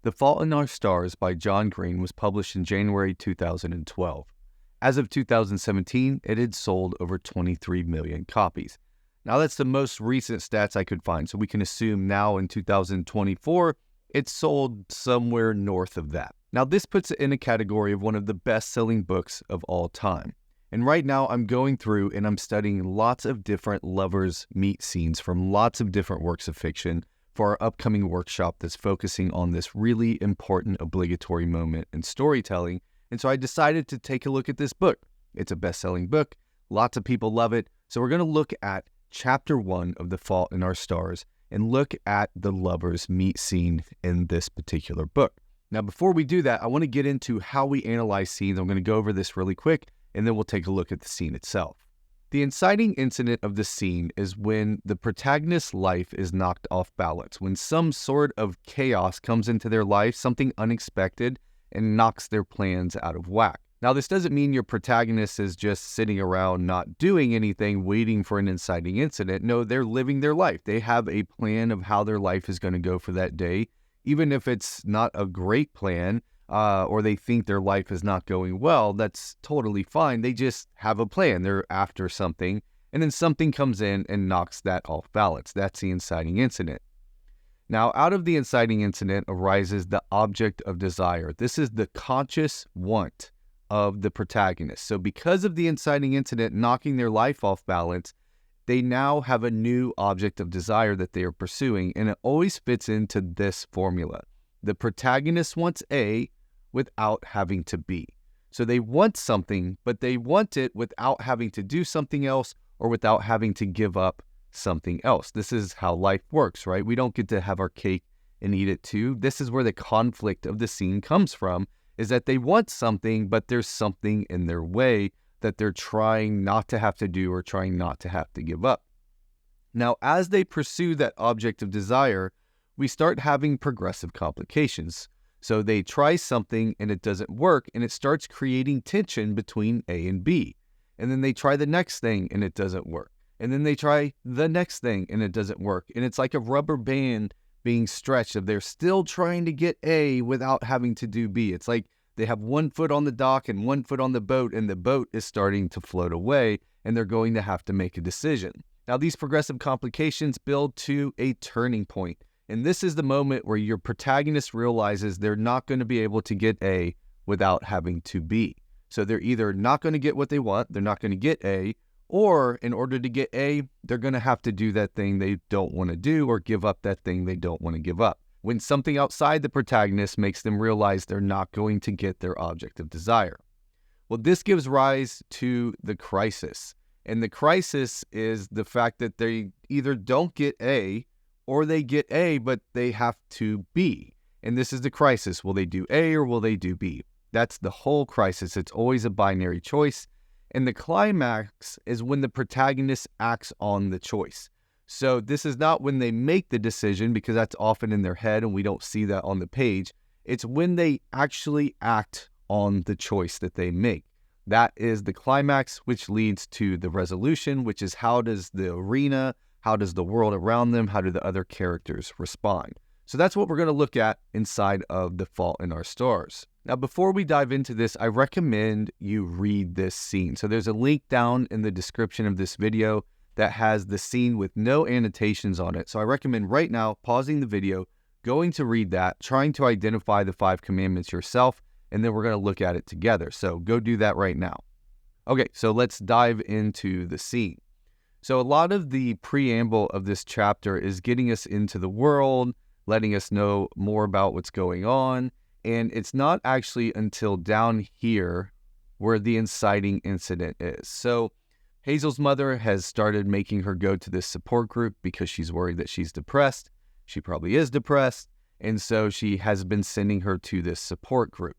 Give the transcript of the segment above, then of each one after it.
The Fault in Our Stars by John Green was published in January 2012. As of 2017, it had sold over 23 million copies. Now that's the most recent stats I could find, so we can assume now in 2024, it's sold somewhere north of that. Now this puts it in a category of one of the best-selling books of all time. And right now I'm going through and I'm studying lots of different lovers' meet scenes from lots of different works of fiction for our upcoming workshop that's focusing on this really important obligatory moment in storytelling. And so I decided to take a look at this book. It's a best-selling book. Lots of people love it. So we're going to look at Chapter 1 of The Fault in Our Stars and look at the lovers' meet scene in this particular book. Now, before we do that, I want to get into how we analyze scenes. I'm going to go over this really quick, and then we'll take a look at the scene itself. The inciting incident of the scene is when the protagonist's life is knocked off balance, when some sort of chaos comes into their life, something unexpected, and knocks their plans out of whack. Now, this doesn't mean your protagonist is just sitting around not doing anything, waiting for an inciting incident. No, they're living their life. They have a plan of how their life is going to go for that day, even if it's not a great plan. Or they think their life is not going well, that's totally fine. They just have a plan. They're after something, and then something comes in and knocks that off balance. That's the inciting incident. Now, out of the inciting incident arises the object of desire. This is the conscious want of the protagonist. So because of the inciting incident knocking their life off balance, they now have a new object of desire that they are pursuing, and it always fits into this formula. The protagonist wants A without having to B. So they want something, but they want it without having to do something else or without having to give up something else. This is how life works, right? We don't get to have our cake and eat it too. This is where the conflict of the scene comes from, is that they want something, but there's something in their way that they're trying not to have to do or trying not to have to give up. Now, as they pursue that object of desire, we start having progressive complications. So they try something and it doesn't work, and it starts creating tension between A and B. And then they try the next thing and it doesn't work. And then they try the next thing and it doesn't work. And it's like a rubber band being stretched of they're still trying to get A without having to do B. It's like they have one foot on the dock and one foot on the boat, and the boat is starting to float away, and they're going to have to make a decision. Now, these progressive complications build to a turning point. And this is the moment where your protagonist realizes they're not going to be able to get A without having to B. So they're either not going to get what they want, they're not going to get A, or in order to get A, they're going to have to do that thing they don't want to do or give up that thing they don't want to give up. When something outside the protagonist makes them realize they're not going to get their object of desire. Well, this gives rise to the crisis. And the crisis is the fact that they either don't get A, or they get A, but they have to B. And this is the crisis. Will they do A or will they do B? That's the whole crisis. It's always a binary choice. And the climax is when the protagonist acts on the choice. So this is not when they make the decision, because that's often in their head and we don't see that on the page. It's when they actually act on the choice that they make. That is the climax, which leads to the resolution, which is how does the arena, how does the world around them, how do the other characters respond? So that's what we're going to look at inside of The Fault in Our Stars. Now, before we dive into this, I recommend you read this scene. So there's a link down in the description of this video that has the scene with no annotations on it. So I recommend right now pausing the video, going to read that, trying to identify the 5 commandments yourself, and then we're going to look at it together. So go do that right now. Okay, so let's dive into the scene. So a lot of the preamble of this chapter is getting us into the world, letting us know more about what's going on. And it's not actually until down here where the inciting incident is. So Hazel's mother has started making her go to this support group because she's worried that she's depressed. She probably is depressed. And so she has been sending her to this support group.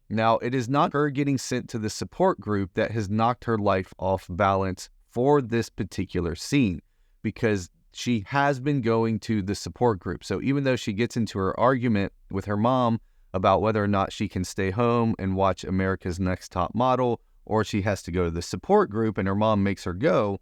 Now, it is not her getting sent to the support group that has knocked her life off balance for this particular scene, because she has been going to the support group. So even though she gets into her argument with her mom about whether or not she can stay home and watch America's Next Top Model, or she has to go to the support group and her mom makes her go,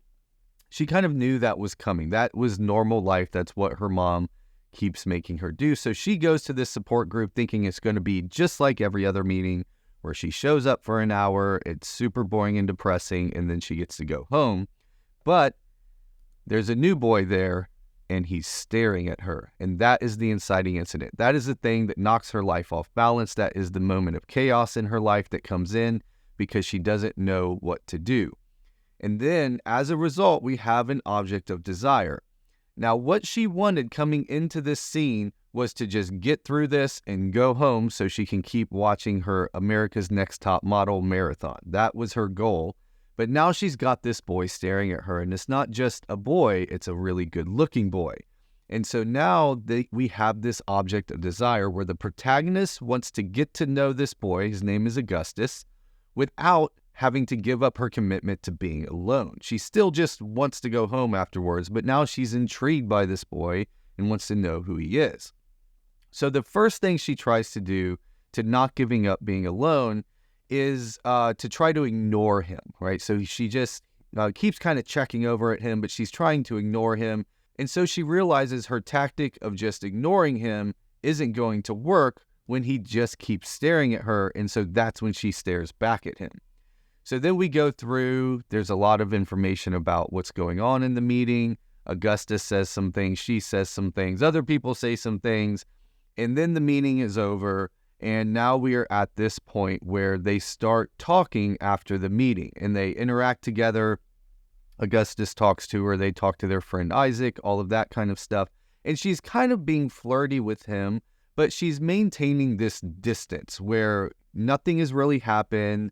she kind of knew that was coming. That was normal life. That's what her mom keeps making her do. So she goes to this support group thinking it's going to be just like every other meeting where she shows up for an hour, it's super boring and depressing, and then she gets to go home. But there's a new boy there, and he's staring at her. And that is the inciting incident. That is the thing that knocks her life off balance. That is the moment of chaos in her life that comes in because she doesn't know what to do. And then, as a result, we have an object of desire. Now, what she wanted coming into this scene was to just get through this and go home so she can keep watching her America's Next Top Model marathon. That was her goal. But now she's got this boy staring at her, and it's not just a boy, it's a really good-looking boy. And so now we have this object of desire where the protagonist wants to get to know this boy, his name is Augustus, without having to give up her commitment to being alone. She still just wants to go home afterwards, but now she's intrigued by this boy and wants to know who he is. So the first thing she tries to do to not giving up being alone is to try to ignore him, right? So she just keeps kind of checking over at him, but she's trying to ignore him. And so she realizes her tactic of just ignoring him isn't going to work when he just keeps staring at her. And so that's when she stares back at him. So then we go through, there's a lot of information about what's going on in the meeting. Augustus says some things, she says some things, other people say some things, and then the meeting is over. And now we are at this point where they start talking after the meeting and they interact together. Augustus talks to her, they talk to their friend Isaac, all of that kind of stuff. And she's kind of being flirty with him, but she's maintaining this distance where nothing has really happened.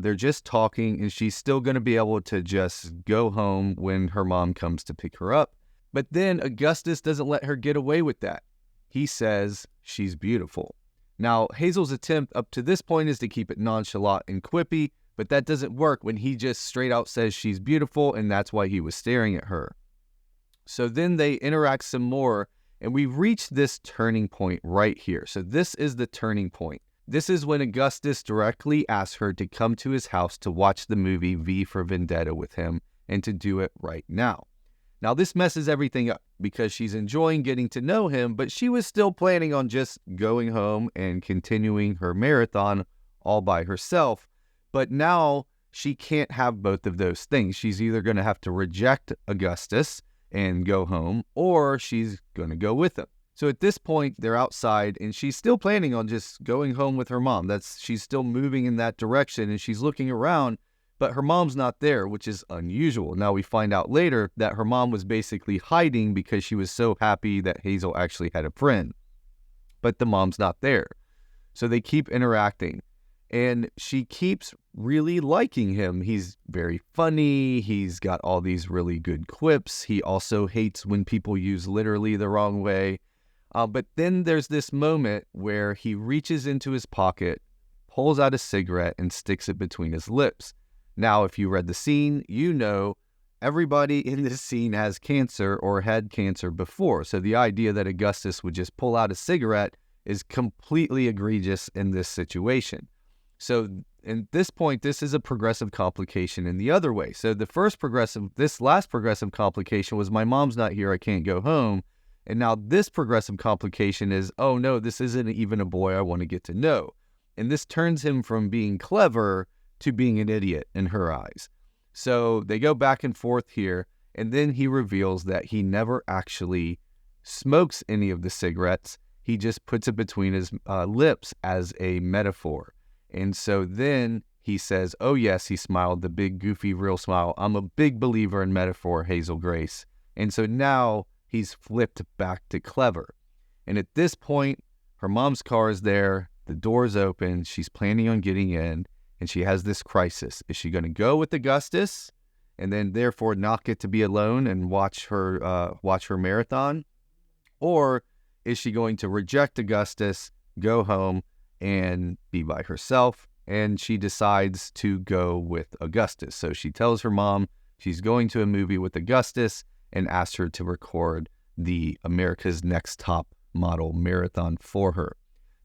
They're just talking, and she's still going to be able to just go home when her mom comes to pick her up. But then Augustus doesn't let her get away with that. He says she's beautiful. Now, Hazel's attempt up to this point is to keep it nonchalant and quippy, but that doesn't work when he just straight out says she's beautiful, and that's why he was staring at her. So then they interact some more, and we reach this turning point right here. So this is the turning point. This is when Augustus directly asks her to come to his house to watch the movie V for Vendetta with him and to do it right now. Now, this messes everything up because she's enjoying getting to know him, but she was still planning on just going home and continuing her marathon all by herself. But now she can't have both of those things. She's either going to have to reject Augustus and go home, or she's going to go with him. So at this point, they're outside, and she's still planning on just going home with her mom. She's still moving in that direction, and she's looking around, but her mom's not there, which is unusual. Now we find out later that her mom was basically hiding because she was so happy that Hazel actually had a friend. But the mom's not there. So they keep interacting, and she keeps really liking him. He's very funny. He's got all these really good quips. He also hates when people use literally the wrong way. But then there's this moment where he reaches into his pocket, pulls out a cigarette, and sticks it between his lips. Now, if you read the scene, you know everybody in this scene has cancer or had cancer before. So the idea that Augustus would just pull out a cigarette is completely egregious in this situation. So at this point, this is a progressive complication in the other way. So this last progressive complication was my mom's not here, I can't go home. And now this progressive complication is, oh no, this isn't even a boy I want to get to know. And this turns him from being clever to being an idiot in her eyes. So they go back and forth here, and then he reveals that he never actually smokes any of the cigarettes. He just puts it between his lips as a metaphor. And so then he says, oh yes, he smiled, the big goofy real smile. I'm a big believer in metaphor, Hazel Grace. And so now he's flipped back to clever. And at this point, her mom's car is there, the door's open, she's planning on getting in, and she has this crisis. Is she going to go with Augustus and then therefore not get to be alone and watch her marathon? Or is she going to reject Augustus, go home, and be by herself? And she decides to go with Augustus. So she tells her mom she's going to a movie with Augustus and asks her to record the America's Next Top Model marathon for her.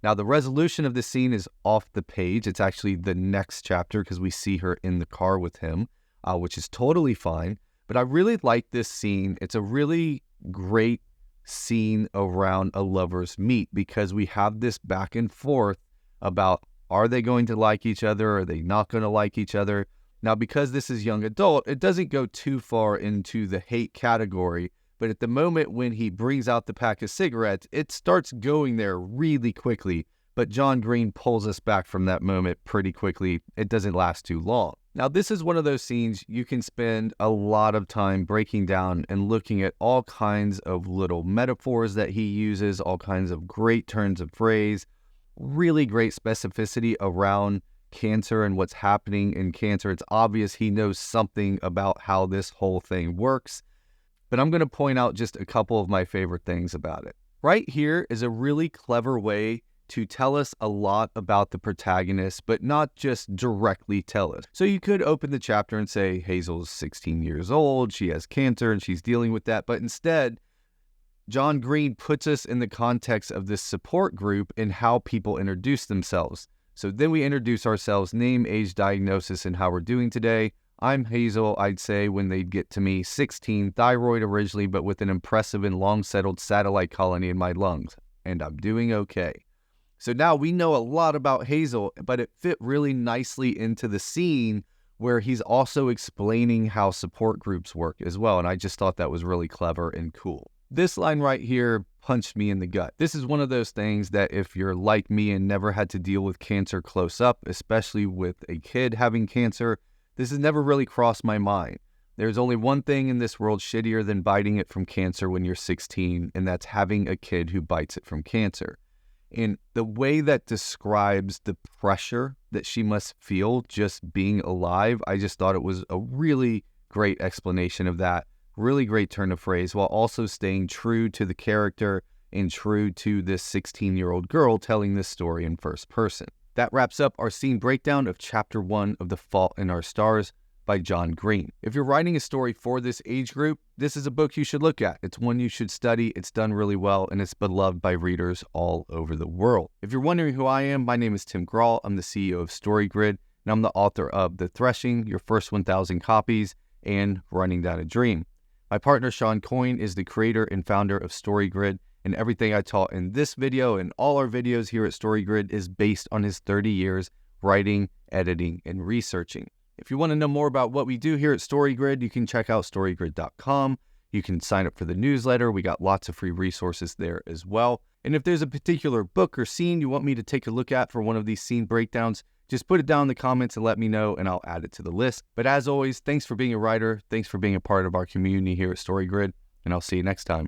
Now, the resolution of the scene is off the page. It's actually the next chapter because we see her in the car with him, which is totally fine. But I really like this scene. It's a really great scene around a lover's meet, because we have this back and forth about, are they going to like each other? Are they not going to like each other? Now, because this is young adult, it doesn't go too far into the hate category, but at the moment when he brings out the pack of cigarettes, it starts going there really quickly. But John Green pulls us back from that moment pretty quickly. It doesn't last too long. Now, this is one of those scenes you can spend a lot of time breaking down and looking at all kinds of little metaphors that he uses, all kinds of great turns of phrase, really great specificity around cancer and what's happening in cancer. It's obvious he knows something about how this whole thing works. But I'm going to point out just a couple of my favorite things about it. Right here is a really clever way to tell us a lot about the protagonist, but not just directly tell us. So you could open the chapter and say, Hazel's 16 years old, she has cancer, and she's dealing with that. But instead, John Green puts us in the context of this support group and how people introduce themselves. So then we introduce ourselves, name, age, diagnosis, and how we're doing today. I'm Hazel, I'd say when they'd get to me, 16, thyroid originally, but with an impressive and long-settled satellite colony in my lungs. And I'm doing okay. So now we know a lot about Hazel, but it fit really nicely into the scene where he's also explaining how support groups work as well. And I just thought that was really clever and cool. This line right here punched me in the gut. This is one of those things that if you're like me and never had to deal with cancer close up, especially with a kid having cancer, this has never really crossed my mind. There's only one thing in this world shittier than biting it from cancer when you're 16, and that's having a kid who bites it from cancer. And the way that describes the pressure that she must feel just being alive, I just thought it was a really great explanation of that. Really great turn of phrase, while also staying true to the character and true to this 16-year-old girl telling this story in first person. That wraps up our scene breakdown of Chapter 1 of The Fault in Our Stars by John Green. If you're writing a story for this age group, this is a book you should look at. It's one you should study. It's done really well, and it's beloved by readers all over the world. If you're wondering who I am, my name is Tim Grahl. I'm the CEO of StoryGrid, and I'm the author of The Threshing, Your First 1,000 Copies, and Running Down a Dream. My partner, Shawn Coyne, is the creator and founder of StoryGrid, and everything I taught in this video and all our videos here at StoryGrid is based on his 30 years writing, editing, and researching. If you want to know more about what we do here at StoryGrid, you can check out storygrid.com. You can sign up for the newsletter. We got lots of free resources there as well. And if there's a particular book or scene you want me to take a look at for one of these scene breakdowns, just put it down in the comments and let me know, and I'll add it to the list. But as always, thanks for being a writer. Thanks for being a part of our community here at StoryGrid, and I'll see you next time.